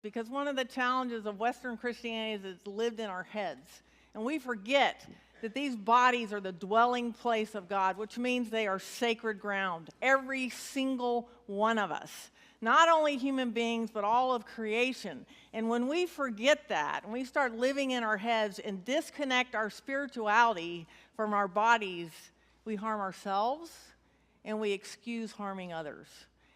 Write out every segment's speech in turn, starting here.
Because one of the challenges of Western Christianity is it's lived in our heads. And we forget that these bodies are the dwelling place of God, which means they are sacred ground. Every single one of us. Not only human beings, but all of creation. And when we forget that, and we start living in our heads and disconnect our spirituality from our bodies, we harm ourselves and we excuse harming others.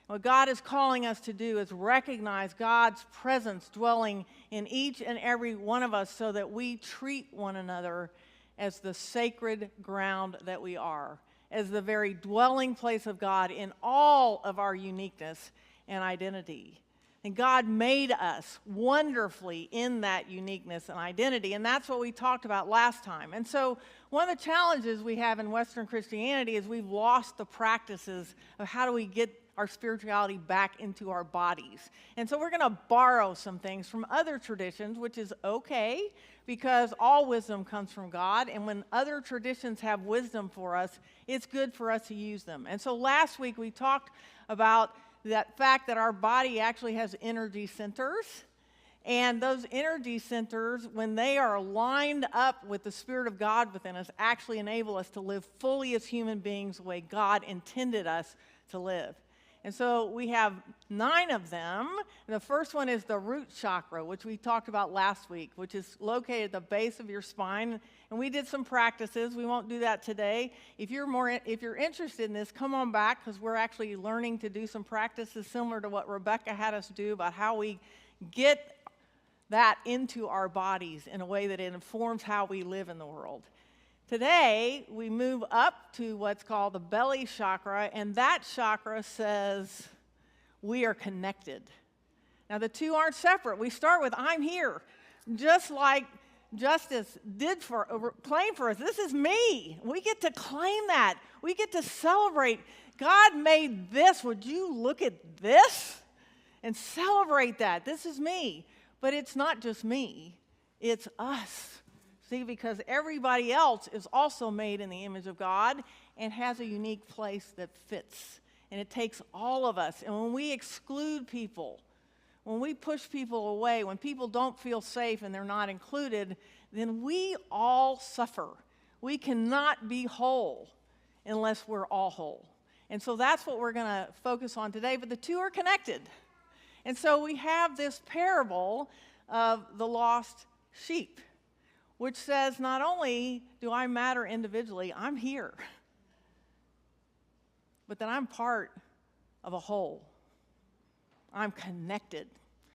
What God is calling us to do is recognize God's presence dwelling in each and every one of us so that we treat one another as the sacred ground that we are, as the very dwelling place of God in all of our uniqueness and identity. And God made us wonderfully in that uniqueness and identity, and that's what we talked about last time. And so one of the challenges we have in Western Christianity is we've lost the practices of how do we get our spirituality back into our bodies. And so we're going to borrow some things from other traditions, which is okay, because all wisdom comes from God, and when other traditions have wisdom for us, it's good for us to use them. And so last week we talked about that fact that our body actually has energy centers, and those energy centers, when they are lined up with the Spirit of God within us, actually enable us to live fully as human beings the way God intended us to live. And so we have 9 of them. The first one is the root chakra, which we talked about last week, which is located at the base of your spine. And we did some practices. We won't do that today. If you're interested in this, come on back, because we're actually learning to do some practices similar to what Rebecca had us do about how we get that into our bodies in a way that it informs how we live in the world. Today, we move up to what's called the belly chakra, and that chakra says we are connected. Now, the two aren't separate. We start with I'm here, just like Justice did claim for us. This is me. We get to claim that. We get to celebrate. God made this. Would you look at this and celebrate that? This is me. But it's not just me. It's us. See, because everybody else is also made in the image of God and has a unique place that fits. And it takes all of us. And when we exclude people, when we push people away, when people don't feel safe and they're not included, then we all suffer. We cannot be whole unless we're all whole. And so that's what we're going to focus on today. But the two are connected. And so we have this parable of the lost sheep, which says not only do I matter individually, I'm here, but that I'm part of a whole. I'm connected.